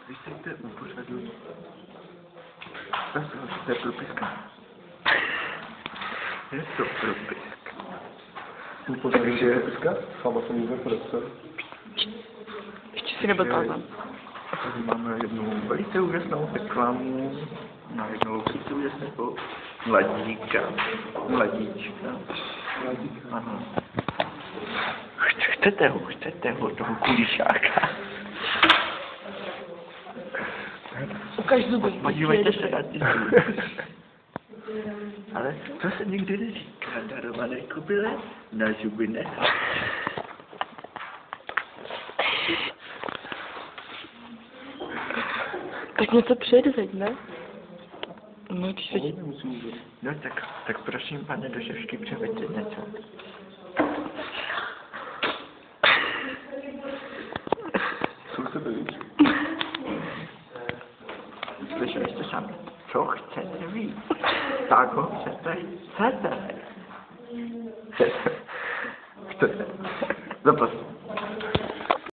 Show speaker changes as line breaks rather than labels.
Vystejte u pořadu. To je propiska. Je to propiska.
U pořadu je propiska? Sama jsem ji nepodepsal.
Ještě si nebyl tázan.
Tady máme jednu velice úžasnou reklamu na jednou velice úžasnou mladíčka. Aha. Chcete ho, toho kulišáka.
Ukaž zuby.
Podívejte se na ty zuby. Ale to se nikdy neříká, darované kobyle na zuby nehá.
Tak něco předveď, ne? No, když se ti...
No tak prosím, pane do šešky, převeďte něco.
Co chcete víc?
Slyšeli jste sami, co chcete víc? Tak ho chcete. Chcete. Zaprosím.